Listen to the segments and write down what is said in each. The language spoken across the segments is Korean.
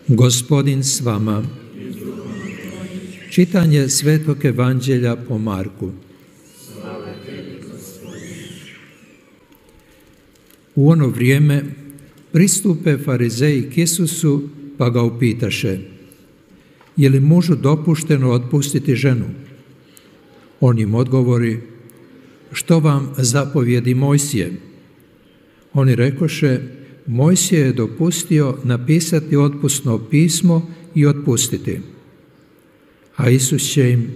Gospodin s vama. Čitanje Svetog Evanđelja po Marku. U ono vrijeme pristupe farizeji k Isusu pa ga upitaše: je li mužu dopušteno otpustiti ženu? On im odgovori: što vam zapovjedi Mojsije? Oni rekoše: Mojsije je dopustio napisati otpusno pismo i otpustiti. A Isus će im: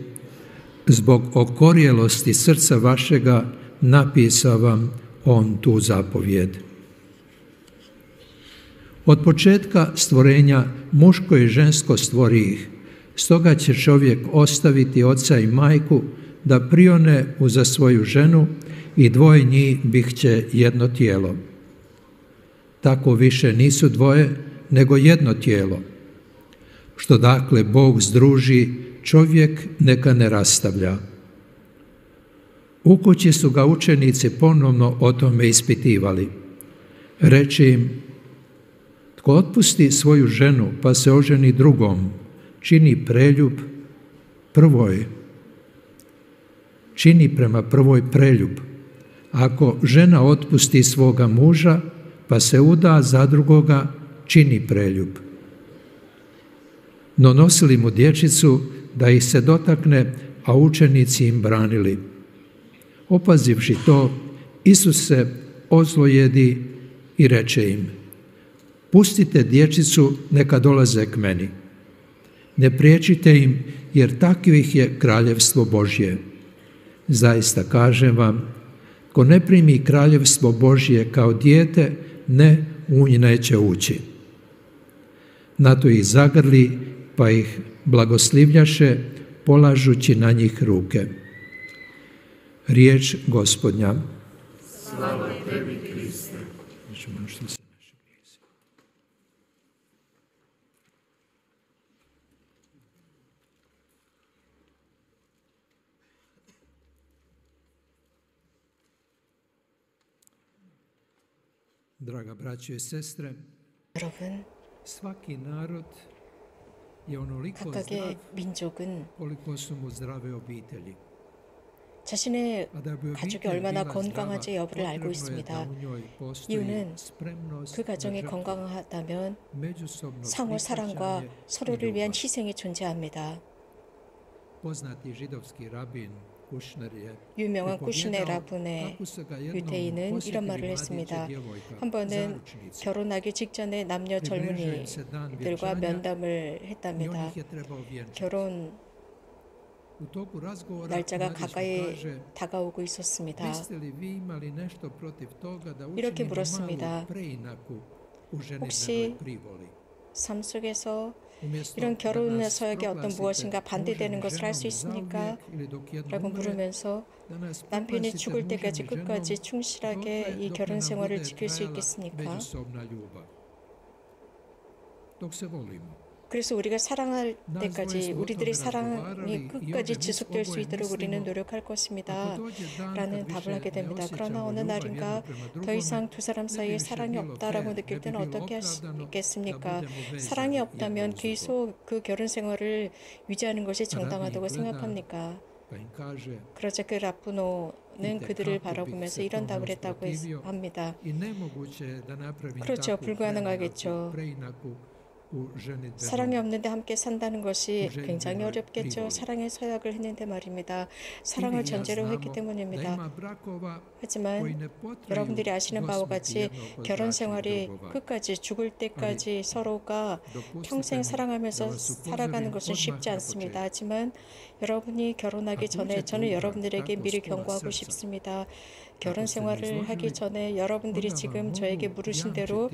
zbog okorjelosti srca vašega napisao vam on tu zapovjed. Od početka stvorenja muško i žensko stvori ih, stoga će čovjek ostaviti oca i majku da prione uza svoju ženu i dvoje njih bit će jedno tijelo. Tako više nisu dvoje, nego jedno tijelo. Što dakle Bog združi, čovjek neka ne rastavlja. U kući su ga učenici ponovno o tome ispitivali. Reče im: tko otpusti svoju ženu pa se oženi drugom, čini preljub prvoj. Čini prema prvoj preljub. Ako žena otpusti svoga muža pa se uda za drugoga, čini preljub. No nosili mu dječicu da ih se dotakne, a učenici im branili. Opazivši to, Isus se ozlojedi i reče im: pustite dječicu, neka dolaze k meni. Ne priječite im, jer takvih je kraljevstvo Božje. Zaista kažem vam, tko ne primi kraljevstvo Božje kao dijete, ne, u nj neće ući. Na to ih zagrli, pa ih blagoslivljaše, polažući na njih ruke. Riječ Gospodnja. Slava tebi, Kriste. Draga braćo i sestre, svaki narod je onoliko zdrav koliko su mu zdrave obitelji. 자신의 가족이 얼마나 건강한지 여부를 알고 있습니다. 이유는 그 가정이 건강하다면 상호 사랑과 서로를 위한 희생이 존재합니다. 유명한 쿠시네 라분의 유대인은 이런 말을 했습니다. 한 번은 결혼하기 직전에 남녀 젊은이들과 면담을 했답니다. 결혼 날짜가 가까이 다가오고 있었습니다. 이렇게 물었습니다. 혹시 삶 속에서 이런 결혼 서약에 어떤 무엇인가 반대되는 것을 할 수 있습니까? 라고 물으면서 남편이 죽을 때까지 끝까지 충실하게 이 결혼 생활을 지킬 수 있겠습니까? 그래서 우리가 사랑할 때까지 우리들의 사랑이 끝까지 지속될 수 있도록 우리는 노력할 것입니다. 라는 답을 하게 됩니다. 그러나 어느 날인가 더 이상 두 사람 사이에 사랑이 없다라고 느낄 때는 어떻게 할 수 있겠습니까? 사랑이 없다면 계속 그 결혼 생활을 유지하는 것이 정당하다고 생각합니까? 그러자 그 라푸노는 그들을 바라보면서 이런 답을 했다고 합니다. 그렇죠. 불가능하겠죠. 사랑이 없는데 함께 산다는 것이 굉장히 어렵겠죠. 사랑의 서약을 했는데 말입니다. 사랑을 전제로 했기 때문입니다. 하지만 여러분들이 아시는 바와 같이 결혼 생활이 끝까지 죽을 때까지 서로가 평생 사랑하면서 살아가는 것은 쉽지 않습니다. 하지만 여러분이 결혼하기 전에 저는 여러분들에게 미리 경고하고 싶습니다. 결혼 생활을 하기 전에 여러분들이 지금 저에게 물으신 대로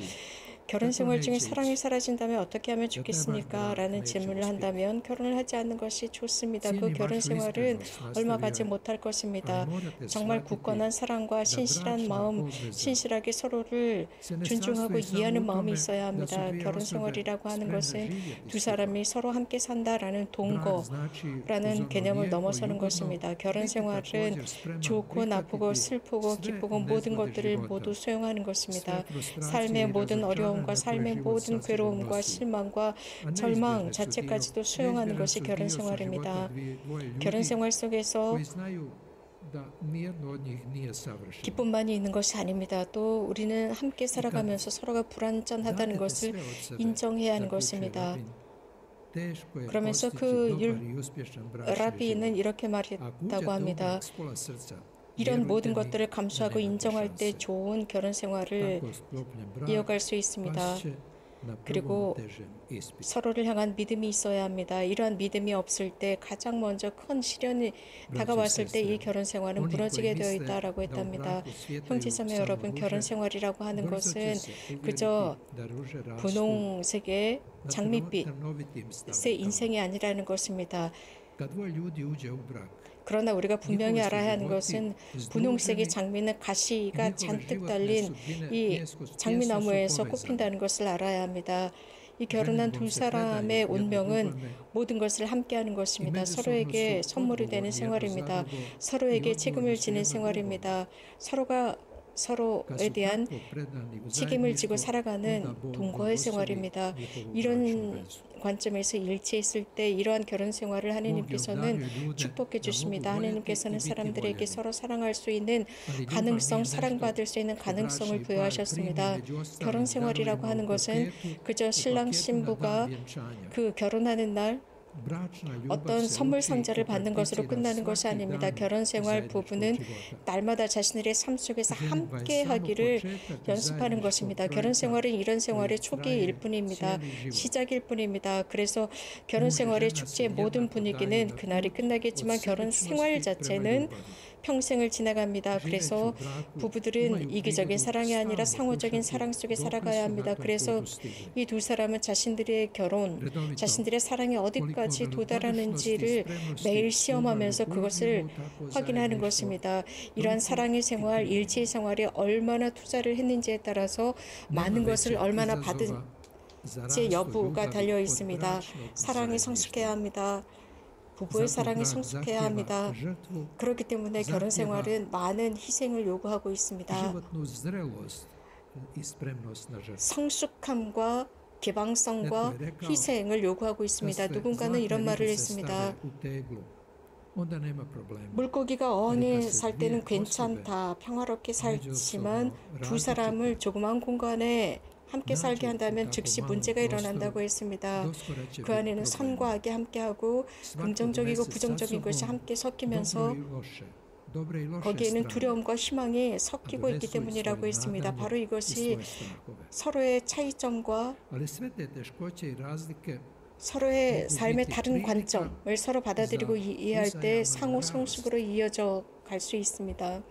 결혼 생활 중에 사랑이 사라진다면 어떻게 하면 좋겠습니까? 라는 질문을 한다면 결혼을 하지 않는 것이 좋습니다. 그 결혼 생활은 얼마 가지 못할 것입니다. 정말 굳건한 사랑과 신실한 마음, 신실하게 서로를 존중하고 이해하는 마음이 있어야 합니다. 결혼 생활이라고 하는 것은 두 사람이 서로 함께 산다라는 동거라는 개념을 넘어서는 것입니다. 결혼 생활은 좋고 나쁘고 슬프고 기쁘고 모든 것들을 모두 수용하는 것입니다. 삶의 모든 어려움 괴로움과 삶의 모든 괴로움과 실망과 절망 자체까지도 수용하는 것이 결혼 생활입니다. 결혼 생활 속에서 기쁨만이 있는 것이 아닙니다. 또 우리는 함께 살아가면서 서로가 불완전하다는 것을 인정해야 하는 것입니다. 그러면서 그 라비는 이렇게 말했다고 합니다. 이런 모든 것들을 감수하고 인정할 때 좋은 결혼 생활을 이어갈 수 있습니다. 그리고 서로를 향한 믿음이 있어야 합니다. 이러한 믿음이 없을 때 가장 먼저 큰 시련이 다가왔을 때 이 결혼 생활은 무너지게 되어 있다라고 했답니다. 형제자매 여러분, 결혼 생활이라고 하는 것은 그저 분홍색의 장밋빛의 인생이 아니라는 것입니다. 그러나 우리가 분명히 알아야 하는 것은 분홍색의 장미는 가시가 잔뜩 달린 이 장미나무에서 꽃핀다는 것을 알아야 합니다. 이 결혼한 두 사람의 운명은 모든 것을 함께하는 것입니다. 서로에게 선물이 되는 생활입니다. 서로에게 책임을 지는 생활입니다. 서로가 서로에 대한 책임을 지고 살아가는 동거의 생활입니다. 이런 관점에서 일치했을 때 이러한 결혼 생활을 하나님께서는 축복해 주십니다. 하나님께서는 사람들에게 서로 사랑할 수 있는 가능성, 사랑받을 수 있는 가능성을 부여하셨습니다. 결혼 생활이라고 하는 것은 그저 신랑 신부가 그 결혼하는 날 어떤 선물 상자를 받는 것으로 끝나는 것이 아닙니다. 결혼 생활 부부는 날마다 자신들의 삶 속에서 함께 하기를 연습하는 것입니다. 결혼 생활은 이런 생활의 초기일 뿐입니다. 시작일 뿐입니다. 그래서 결혼 생활의 축제의 모든 분위기는 그날이 끝나겠지만 결혼 생활 자체는 평생을 지나갑니다. 그래서 부부들은 이기적인 사랑이 아니라 상호적인 사랑 속에 살아가야 합니다. 그래서 이 두 사람은 자신들의 결혼, 자신들의 사랑이 어디까지 도달하는지를 매일 시험하면서 그것을 확인하는 것입니다. 이러한 사랑의 생활, 일치의 생활에 얼마나 투자를 했는지에 따라서 많은 것을 얼마나 받은지 여부가 달려 있습니다. 사랑이 성숙해야 합니다. 부부의 사랑이 성숙해야 합니다. 그렇기 때문에 결혼 생활은 많은 희생을 요구하고 있습니다. 성숙함과 개방성과 희생을 요구하고 있습니다. 누군가는 이런 말을 했습니다. 물고기가 어항에 살 때는 괜찮다, 평화롭게 살지만 두 사람을 조그만 공간에 함께 살게 한다면 즉시 문제가 일어난다고 했습니다. 그 안에는 선과 악이 함께하고 긍정적이고 부정적인 것이 함께 섞이면서 거기에는 두려움과 희망이 섞이고 있기 때문이라고 했습니다. 바로 이것이 서로의 차이점과 서로의 삶의 다른 관점을 서로 받아들이고 이해할 때 상호 성숙으로 이어져 갈 수 있습니다.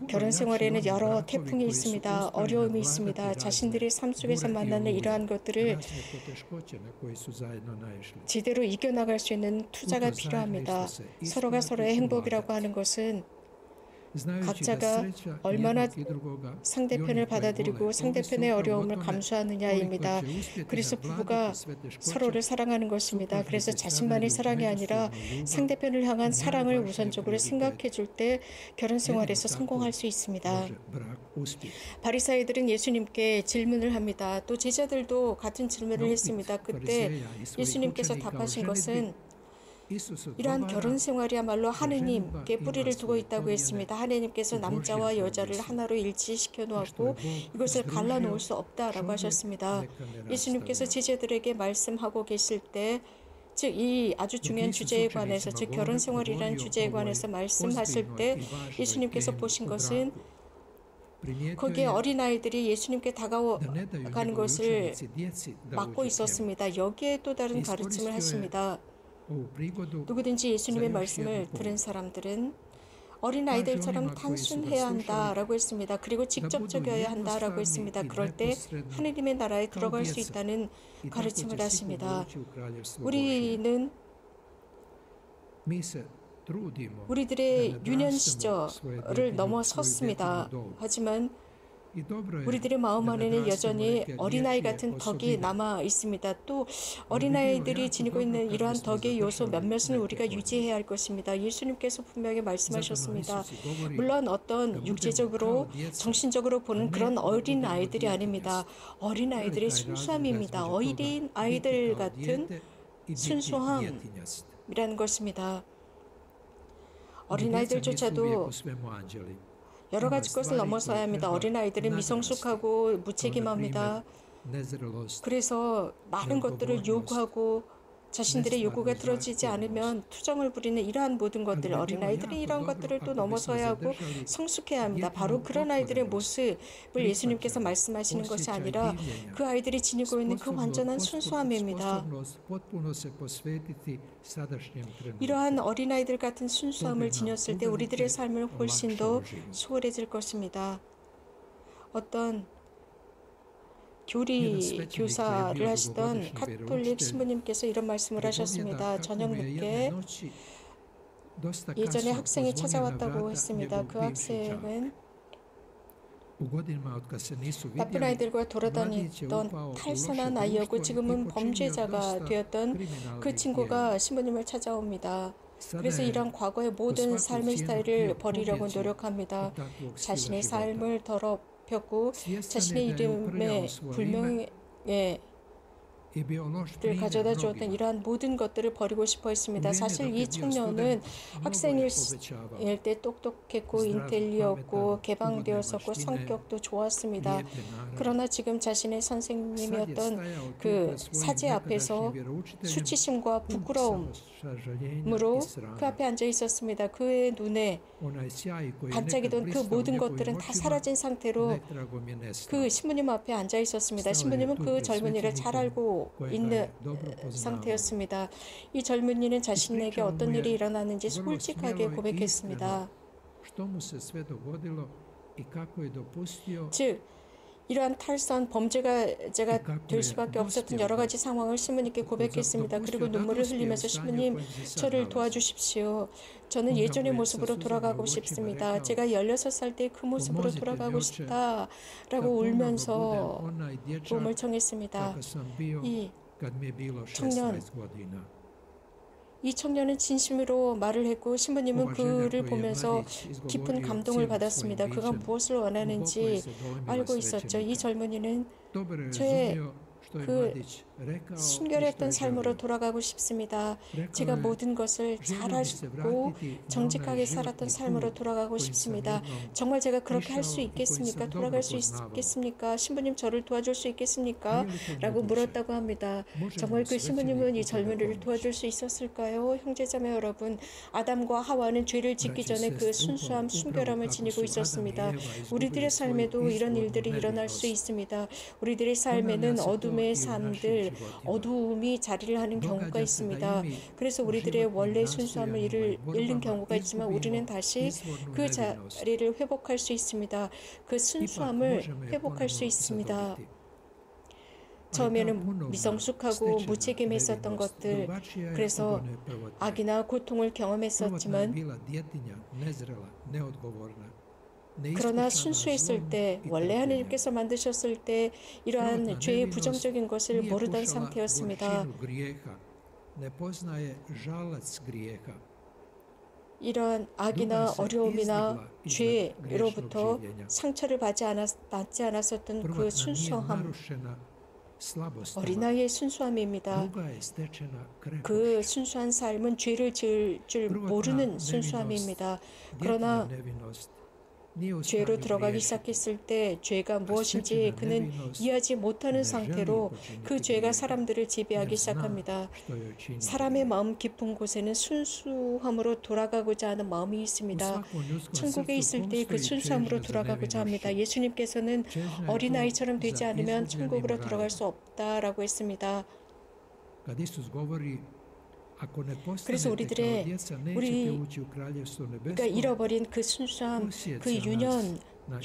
결혼 생활에는 여러 태풍이 있습니다. 어려움이 있습니다. 자신들의 삶 속에서 만나는 이러한 것들을 제대로 이겨나갈 수 있는 투자가 필요합니다. 서로가 서로의 행복이라고 하는 것은 각자가 얼마나 상대편을 받아들이고 상대편의 어려움을 감수하느냐입니다. 그래서 부부가 서로를 사랑하는 것입니다. 그래서 자신만의 사랑이 아니라 상대편을 향한 사랑을 우선적으로 생각해 줄 때 결혼 생활에서 성공할 수 있습니다. 바리사이들은 예수님께 질문을 합니다. 또 제자들도 같은 질문을 했습니다. 그때 예수님께서 답하신 것은 이러한 결혼 생활이야말로 하느님께 뿌리를 두고 있다고 했습니다. 하느님께서 남자와 여자를 하나로 일치시켜 놓았고 이것을 갈라놓을 수 없다라고 하셨습니다. 예수님께서 제자들에게 말씀하고 계실 때 즉 이 아주 중요한 주제에 관해서 즉 결혼 생활이라는 주제에 관해서 말씀하실 때 예수님께서 보신 것은 거기에 어린아이들이 예수님께 다가가는 것을 막고 있었습니다. 여기에 또 다른 가르침을 하십니다. 누구든지 예수님의 말씀을 들은 사람들은 어린아이들처럼 단순해야 한다라고 했습니다. 그리고 직접적이어야 한다라고 했습니다. 그럴 때 하느님의 나라에 들어갈 수 있다는 가르침을 하십니다. 우리는 우리들의 유년 시절을 넘어섰습니다. 하지만 우리들의 마음 안에는 여전히 어린아이 같은 덕이 남아 있습니다. 또 어린아이들이 지니고 있는 이러한 덕의 요소 몇몇은 우리가 유지해야 할 것입니다. 예수님께서 분명히 말씀하셨습니다. 물론 어떤 육체적으로 정신적으로 보는 그런 어린아이들이 아닙니다. 어린아이들의 순수함입니다. 어린아이들 같은 순수함이라는 것입니다. 어린아이들조차도 여러 가지 것을 넘어서야 합니다. 어린아이들은 미성숙하고 무책임합니다. 그래서 많은 것들을 요구하고 자신들의 요구가 들어지지 않으면 투정을 부리는 이러한 모든 것들, 어린아이들은 이러한 것들을 또 넘어서야 하고 성숙해야 합니다. 바로 그런 아이들의 모습을 예수님께서 말씀하시는 것이 아니라 그 아이들이 지니고 있는 그 완전한 순수함입니다. 이러한 어린아이들 같은 순수함을 지녔을 때 우리들의 삶은 훨씬 더 수월해질 것입니다. 어떤 교사를 하시던 카톨릭 신부님께서 이런 말씀을 하셨습니다. 저녁 늦게 예전에 학생이 찾아왔다고 했습니다. 그 학생은 나쁜 아이들과 돌아다니던 탈선한 아이였고 지금은 범죄자가 되었던 그 친구가 신부님을 찾아옵니다. 그래서 이런 과거의 모든 삶의 스타일을 버리려고 노력합니다. 자신의 삶을 더럽혔고 자신의 이름에 불명예 를 가져다 주었던 이러한 모든 것들을 버리고 싶어 했습니다. 사실 이 청년은 학생일 때 똑똑했고 인텔리였고 개방되었었고 성격도 좋았습니다. 그러나 지금 자신의 선생님이었던 그 사제 앞에서 수치심과 부끄러움으로 그 앞에 앉아 있었습니다. 그의 눈에 반짝이던 그 모든 것들은 다 사라진 상태로 그 신부님 앞에 앉아 있었습니다. 신부님은 그 젊은이를 잘 알고 있는 상태였습니다. 이 젊은이는 자신에게 어떤 일이 일어났는지 솔직하게 고백했습니다. 즉 이러한 탈선 범죄자가 될 수밖에 없었던 여러 가지 상황을 신부님께 고백했습니다. 그리고 눈물을 흘리면서 신부님 저를 도와주십시오. 저는 예전의 모습으로 돌아가고 싶습니다. 제가 16살 때 그 모습으로 돌아가고 싶다라고 울면서 도움을 청했습니다. 이 청년은 진심으로 말을 했고 신부님은 그를 보면서 깊은 감동을 받았습니다. 그가 무엇을 원하는지 알고 있었죠. 이 젊은이는 저의 그 순결했던 삶으로 돌아가고 싶습니다. 제가 모든 것을 잘하고 정직하게 살았던 삶으로 돌아가고 싶습니다. 정말 제가 그렇게 할 수 있겠습니까? 돌아갈 수 있겠습니까? 신부님 저를 도와줄 수 있겠습니까? 라고 물었다고 합니다. 정말 그 신부님은 이 젊은이를 도와줄 수 있었을까요? 형제자매 여러분, 아담과 하와는 죄를 짓기 전에 그 순수함, 순결함을 지니고 있었습니다. 우리들의 삶에도 이런 일들이 일어날 수 있습니다. 우리들의 삶에는 어둠의 삶들, 어두움이 자리를 하는 경우가 있습니다. 그래서 우리들의 원래 순수함을 잃는 경우가 있지만 우리는 다시 그 자리를 회복할 수 있습니다. 그 순수함을 회복할 수 있습니다. 처음에는 미성숙하고 무책임했었던 것들, 그래서 악이나 고통을 경험했었지만 그러나 순수했을 때, 원래 하나님께서 만드셨을 때 이러한 죄의 부정적인 것을 모르던 상태였습니다. 이러한 악이나 어려움이나 죄로부터 상처를 받지 않았었던 그 순수함, 어린아이의 순수함입니다. 그 순수한 삶은 죄를 지을 줄 모르는 순수함입니다. 그러나 죄로 들어가기 시작했을 때 죄가 무엇인지 그는 이해하지 못하는 상태로 그 죄가 사람들을 지배하기 시작합니다. 사람의 마음 깊은 곳에는 순수함으로 돌아가고자 하는 마음이 있습니다. 천국에 있을 때 그 순수함으로 돌아가고자 합니다. 예수님께서는 어린아이처럼 되지 않으면 천국으로 들어갈 수 없다라고 했습니다. 그래서 우리가 잃어버린 그 순수함, 그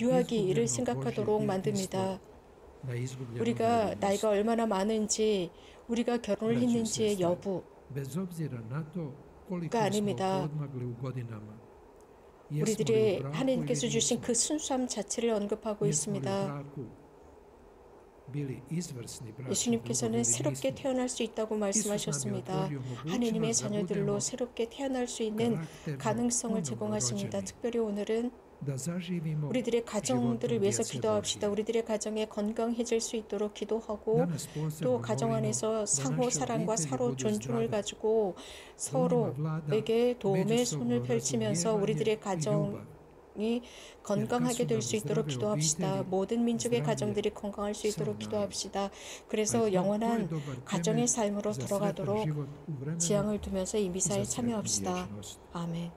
유아기를 생각하도록 만듭니다. 우리가 나이가 얼마나 많은지, 우리가 결혼을 했는지의 여부가 아닙니다. 우리들의 하나님께서 주신 그 순수함 자체를 언급하고 있습니다. 예수님께서는 새롭게 태어날 수 있다고 말씀하셨습니다. 하나님의 자녀들로 새롭게 태어날 수 있는 가능성을 제공하십니다. 특별히 오늘은 우리들의 가정들을 위해서 기도합시다. 우리들의 가정에 건강해질 수 있도록 기도하고 또 가정 안에서 상호 사랑과 서로 존중을 가지고 서로에게 도움의 손을 펼치면서 우리들의 가정이 건강하게 될 수 있도록 기도합시다. 모든 민족의 가정들이 건강할 수 있도록 기도합시다. 그래서 영원한 가정의 삶으로 들어가도록 지향을 두면서 이 미사에 참여합시다. 아멘.